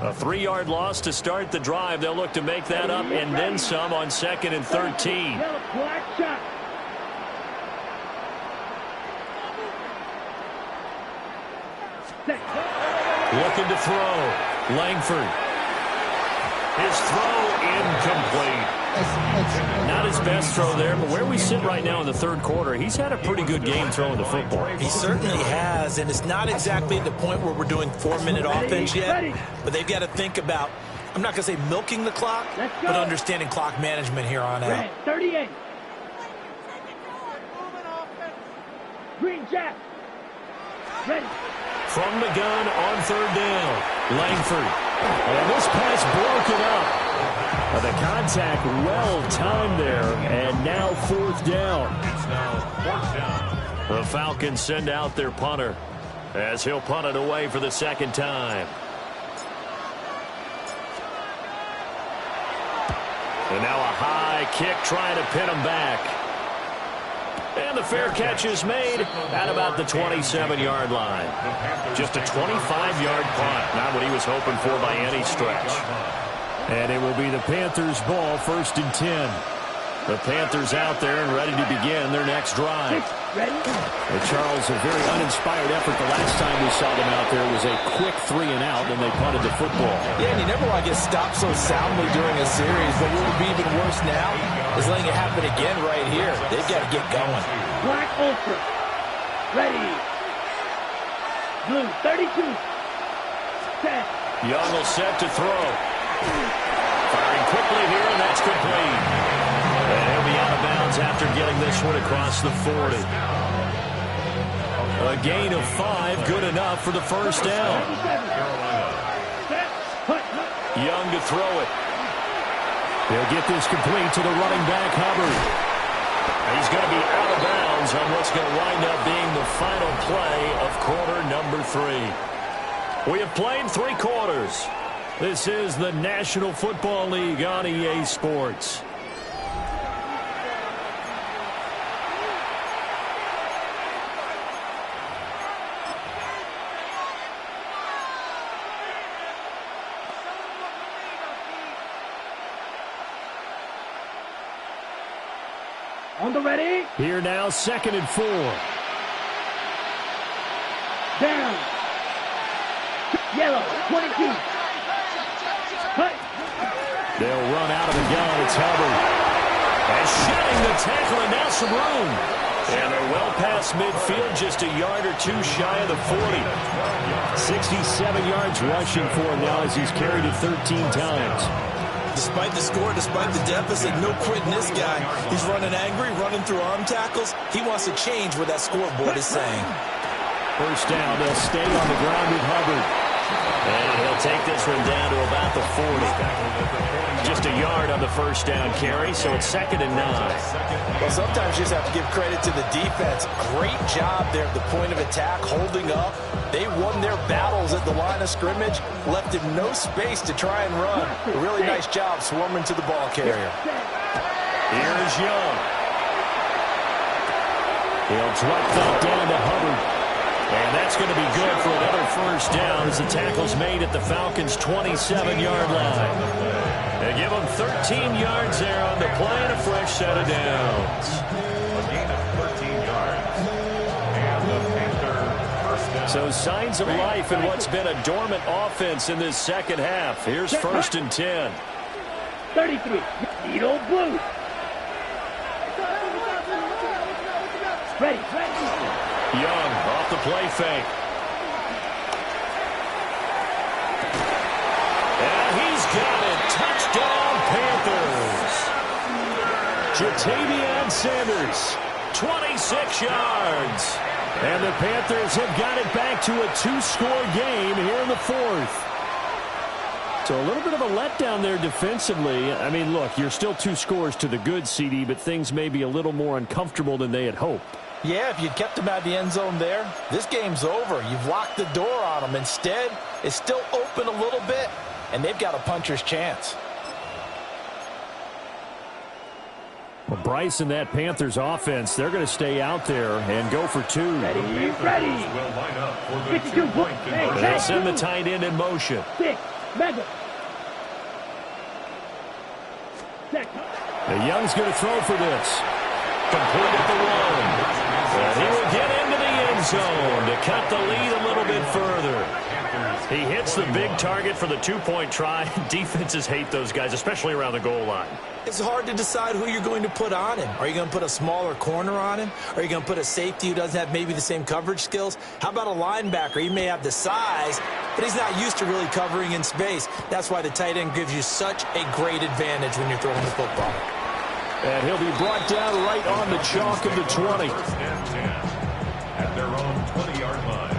A 3-yard loss to start the drive. They'll look to make that up and then some on 2nd and 13. Looking to throw. Langford. His throw incomplete. Not his best throw there, but where we sit right now in the third quarter, he's had a pretty good game throwing the football. He certainly has, and it's not exactly at the point where we're doing 4-minute offense yet, but they've got to think about, I'm not going to say milking the clock, but understanding clock management here on out. 38. Green Jack. Ready. From the gun on 3rd down, Langford. And this pass broken up. The contact well timed there, and now 4th down. It's now 4th down. The Falcons send out their punter as he'll punt it away for the 2nd time. And now a high kick trying to pin him back. And the fair catch is made at about the 27-yard line. Just a 25-yard punt. Not what he was hoping for by any stretch. And it will be the Panthers' ball, 1st and 10. The Panthers out there and ready to begin their next drive. And Charles, a very uninspired effort the last time we saw them out there was a quick 3-and-out, and they punted the football. Yeah, and you never want to get stopped so soundly during a series, but what would be even worse now is letting it happen again right here. They've got to get going. Black Ultra. Ready. Blue 32. Set. Young will set to throw. Firing quickly here, and that's complete. And he'll be out of bounds after getting this one across the 40. A gain of 5, good enough for the 1st down. Young to throw it. He'll get this complete to the running back, Hubbard. He's going to be out of bounds on what's going to wind up being the final play of quarter number 3. We have played 3 quarters. This is the National Football League on EA Sports. On the ready. Here now, 2nd and 4. Down. Yellow, 22. Cut. They'll run out of the gun. It's Hubbard. And shedding the tackle, and now some room. And they're well past midfield, just a yard or 2 shy of the 40. 67 yards rushing for him now as he's carried it 13 times. Despite the score, despite the deficit, no quitting this guy. He's running angry, running through arm tackles. He wants to change what that scoreboard is saying. 1st down, they'll stay on the ground with Hubbard. And he'll take this one down to about the 40. Just a yard on the 1st down carry, so it's 2nd and 9. Well, sometimes you just have to give credit to the defense. Great job there at the point of attack, holding up. They won their battles at the line of scrimmage, left him no space to try and run. A really nice job swarming to the ball carrier. Here's Young. He'll drop that down to Hubbard. And that's going to be good for another 1st down as the tackle's made at the Falcons' 27-yard line. They give them 13 yards there on the play and a fresh set of downs. A gain of 13 yards. And the Panther 1st down. So signs of life in what's been a dormant offense in this 2nd half. Here's 1st and 10. 33. Needle blue. Ready. Young off the play fake. And he's got it. Touchdown, Panthers. Jatavion Sanders, 26 yards. And the Panthers have got it back to a 2-score game here in the 4th. So a little bit of a letdown there defensively. I mean, look, you're still 2 scores to the good, CD, but things may be a little more uncomfortable than they had hoped. Yeah, if you'd kept him out of the end zone there, this game's over. You've locked the door on him. Instead, it's still open a little bit, and they've got a puncher's chance. Well, Bryce and that Panthers offense, they're going to stay out there and go for two. Ready. Will line up for the 2-point conversion. They'll send the tight end in motion. 6, Madden. The Young's going to throw for this. Completed the run. And he will get into the end zone to cut the lead a little bit further. He hits the big target for the 2-point try. Defenses hate those guys, especially around the goal line. It's hard to decide who you're going to put on him. Are you going to put a smaller corner on him? Are you going to put a safety who doesn't have maybe the same coverage skills? How about a linebacker? He may have the size, but he's not used to really covering in space. That's why the tight end gives you such a great advantage when you're throwing the football. And he'll be brought down right on the chalk of the 20. First and 10 at their own 20-yard line.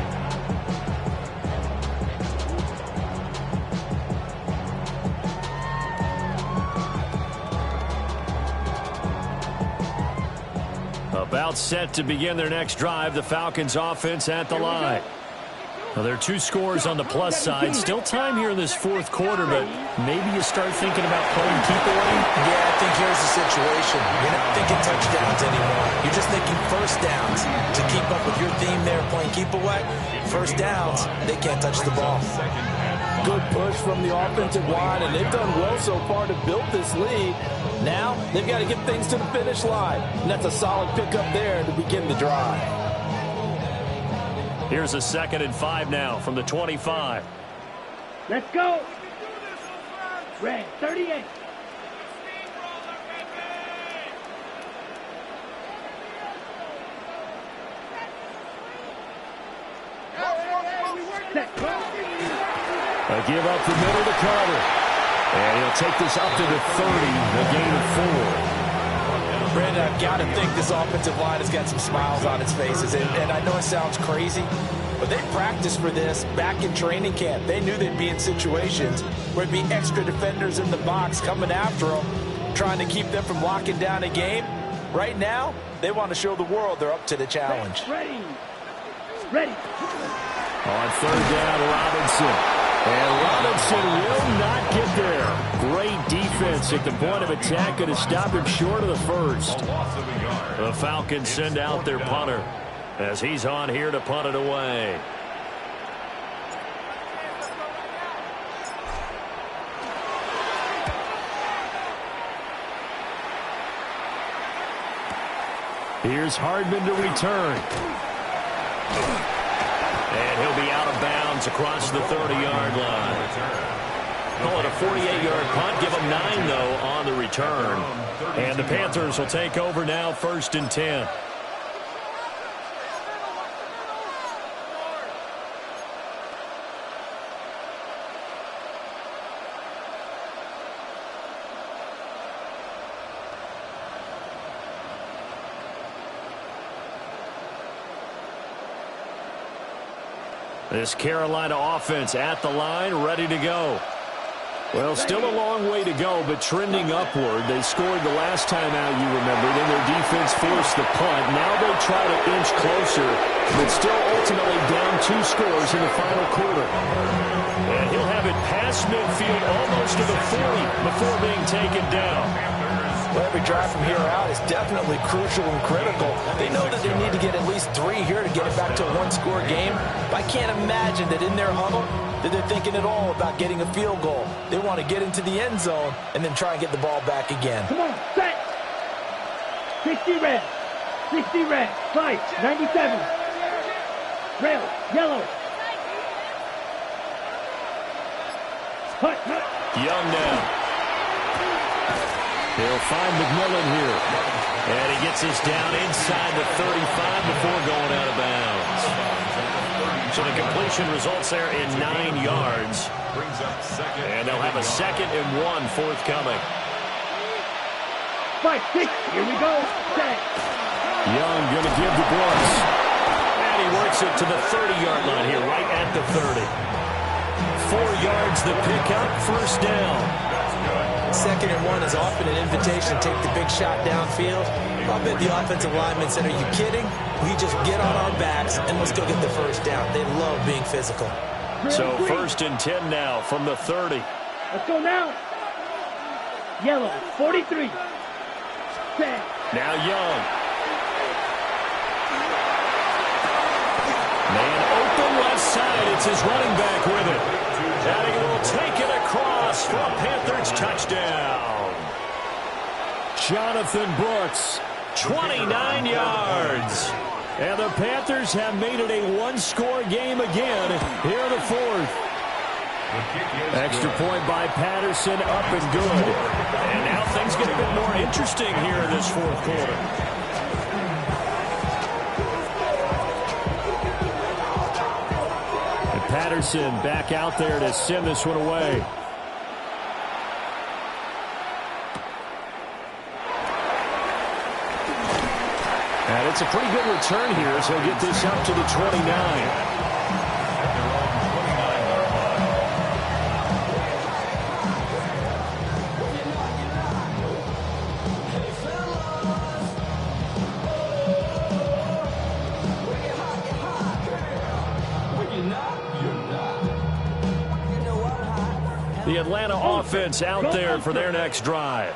About set to begin their next drive, the Falcons offense at the line. Well, there are 2 scores on the plus side. Still time here in this fourth quarter, but maybe you start thinking about playing keep away. Yeah, I think here's the situation. You're not thinking touchdowns anymore. You're just thinking first downs. To keep up with your theme there, playing keep away, first downs, they can't touch the ball. Good push from the offensive line, and they've done well so far to build this lead. Now, they've got to get things to the finish line, and that's a solid pickup there to begin the drive. Here's a 2nd and 5 now from the 25. Let's go. Red 38. A give up the middle to Carter. And he'll take this up to the 30, a gain of 4. Brandon, I've got to think this offensive line has got some smiles on its faces. And I know it sounds crazy, but they practiced for this back in training camp. They knew they'd be in situations where there'd be extra defenders in the box coming after them, trying to keep them from locking down a game. Right now, they want to show the world they're up to the challenge. Ready. On 3rd down, Robinson. And Robinson will not get there. Great defense at the point of attack, going to stop him short of the first. The Falcons send out their punter as he's on here to punt it away. Here's Hardman to return. And he'll be out of bounds across the 30-yard line. Call it a 48-yard punt. Give them 9, though, on the return. And the Panthers will take over now, 1st and 10. This Carolina offense at the line, ready to go. Well, still a long way to go, but trending upward. They scored the last time out, you remember. Then their defense forced the punt. Now they try to inch closer, but still ultimately down 2 scores in the final quarter. And he'll have it past midfield almost to the 40 before being taken down. Well, every drive from here out is definitely crucial and critical. They know that they need to get at least 3 here to get it back to a 1-score game. But I can't imagine that in their huddle that they're thinking at all about getting a field goal. They want to get into the end zone and then try and get the ball back again. Come on, set. 60 red. 60 red. Fight. 97. Rail. Yellow. Hut. Young now. He'll find McMillan here. And he gets us down inside the 35 before going out of bounds. So the completion results there in 9 yards. And they'll have a 2nd and 1 forthcoming. 5-6. Here we go. Set. Young going to give the blitz. And he works it to the 30-yard line here, right at the 30. 4 yards the pickup, 1st down. 2nd and 1 is often an invitation to take the big shot downfield. I'll bet the offensive lineman said, are you kidding? We just get on our backs and let's go get the 1st down. They love being physical. So 1st and 10 now from the 30. Let's go now. Yellow, 43. Set. Now Young. Man open left side. It's his running back with it. And he will take it across for a Panthers touchdown. Jonathan Brooks, 29 yards. And the Panthers have made it a one-score game again here in the fourth. Extra point by Patterson, up and good. And now things get a bit more interesting here in this fourth quarter. And Patterson back out there to send this one away. And it's a pretty good return here as he'll get this up to the 29. The Atlanta offense out there for their next drive.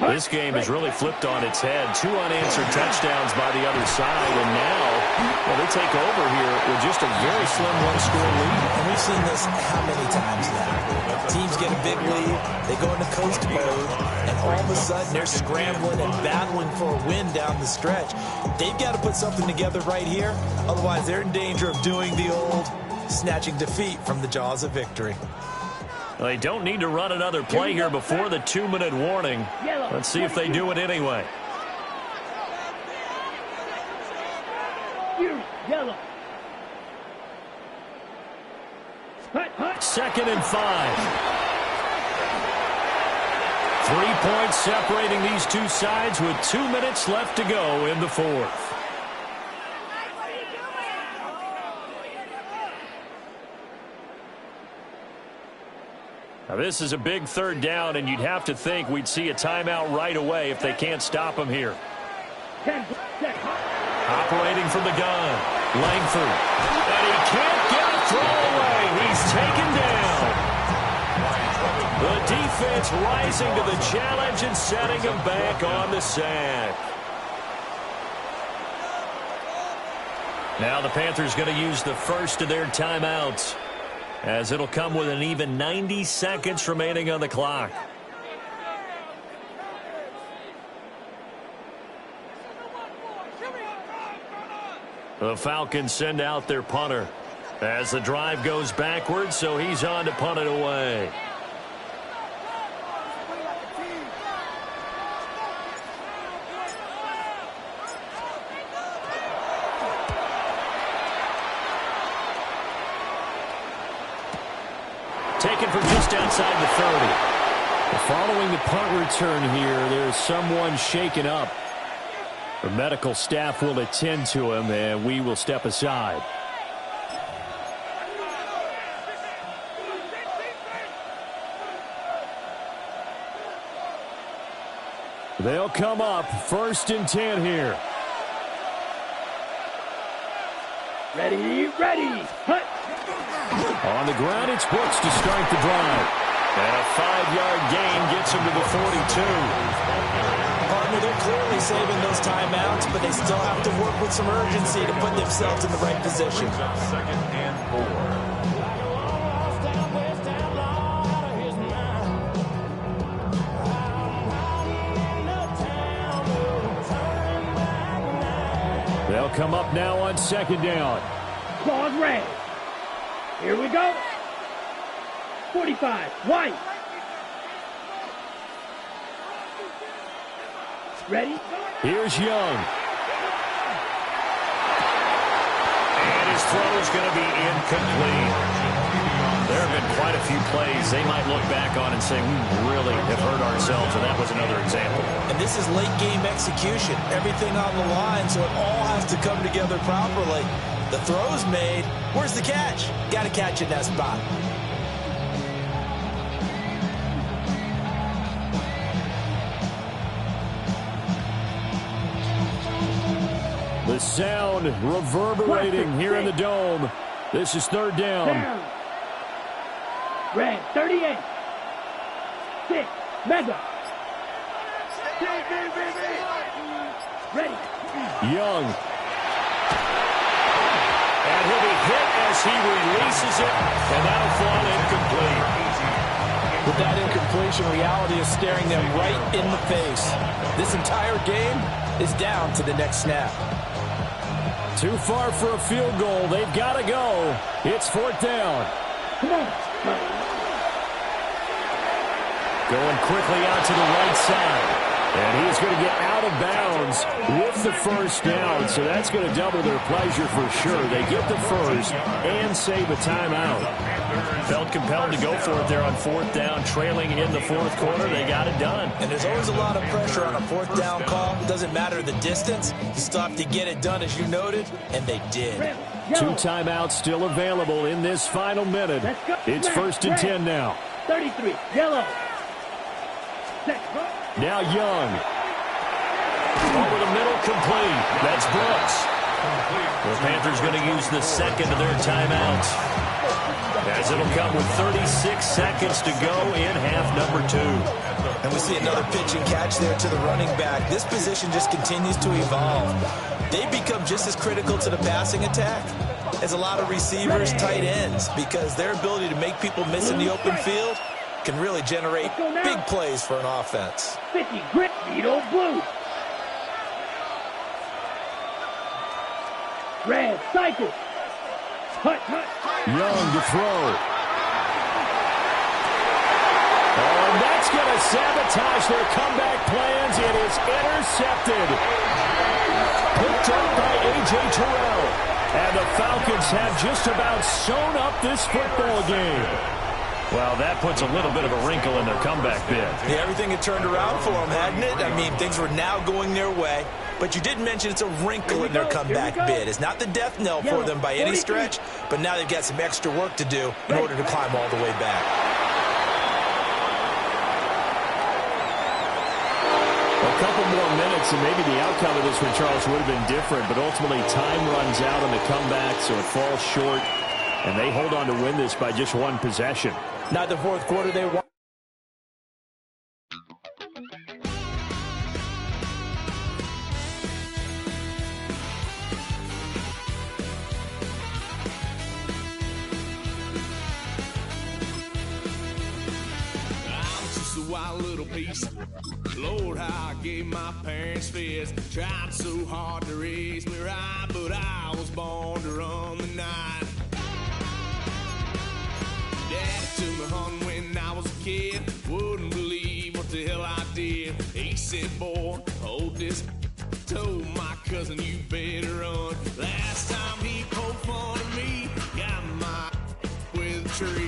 This game has really flipped on its head. 2 unanswered touchdowns by the other side, and now they take over here with just a very slim one-score lead. And we've seen this how many times now? Teams get a big lead, they go into coast mode, and all of a sudden they're scrambling and battling for a win down the stretch. They've got to put something together right here, otherwise they're in danger of doing the old snatching defeat from the jaws of victory. They don't need to run another play here before the 2-minute warning. Let's see if they do it anyway. Yellow. 2nd and 5. 3 points separating these two sides with 2 minutes left to go in the fourth. Now this is a big 3rd down, and you'd have to think we'd see a timeout right away if they can't stop him here. Operating from the gun, Langford. And he can't get a throw away. He's taken down. The defense rising to the challenge and setting him back on the sack. Now the Panthers going to use the first of their timeouts, as it'll come with an even 90 seconds remaining on the clock. The Falcons send out their punter as the drive goes backwards, so he's on to punt it away. Taken from just outside the 30. Following the punt return here, there's someone shaken up. The medical staff will attend to him, and we will step aside. They'll come up 1st and 10 here. Ready, ready. Hut. On the ground, it's Brooks to start the drive. And a 5-yard gain gets him to the 42. Partner, they're clearly saving those timeouts, but they still have to work with some urgency to put themselves in the right position. 2nd and 4. They'll come up now on 2nd down. Claws red. Here we go. 45. White. Ready? Here's Young. And his throw is going to be incomplete. There have been quite a few plays they might look back on and say, we really have hurt ourselves, and that was another example. And this is late game execution. Everything on the line, so it all has to come together properly. The throw's made. Where's the catch? Got to catch in that spot. The sound reverberating here in the dome. This is 3rd down. Red, 38. 6, Mega. Ready. Young. And he'll be hit as he releases it, and that'll fall incomplete. With that incompletion, reality is staring them right in the face. This entire game is down to the next snap. Too far for a field goal. They've got to go. It's 4th down. Come on. Going quickly out to the right side. And he's going to get out of bounds with the first down. So that's going to double their pleasure for sure. They get the first and save a timeout. Felt compelled to go for it there on 4th down, trailing in the 4th quarter. They got it done. And there's always a lot of pressure on a 4th down call. It doesn't matter the distance. You stop to get it done, as you noted, and they did. 2 timeouts still available in this final minute. It's 1st and 10 now. 33. Yellow. Now Young. Over the middle, complete. That's Brooks. The Panthers going to use the second of their timeouts, as it'll come with 36 seconds to go in half number 2. And we see another pitch and catch there to the running back. This position just continues to evolve. They become just as critical to the passing attack as a lot of receivers, tight ends, because their ability to make people miss in the open field can really generate big plays for an offense. 50, grit, Vito, blue. Red, cycle. Hut. Young to throw. Oh, and that's going to sabotage their comeback plans. It is intercepted. Picked up by A.J. Terrell. And the Falcons have just about sewn up this football game. Well, that puts a little bit of a wrinkle in their comeback bid. Yeah, everything had turned around for them, hadn't it? I mean, things were now going their way. But you did mention it's a wrinkle in their comeback bid. It's not the death knell for them by any stretch, but now they've got some extra work to do in order to climb all the way back. A couple more minutes, and maybe the outcome of this one, Charles, would have been different, but ultimately time runs out on the comeback, so it falls short, and they hold on to win this by just 1 possession. Not the 4th quarter they won. Wild little piece. Lord, how I gave my parents fist. Tried so hard to raise me right, but I was born to run the night. Daddy took me hunting when I was a kid. Wouldn't believe what the hell I did. He said, boy, hold this. Told my cousin, you better run. Last time he poked fun at me, got my with a tree.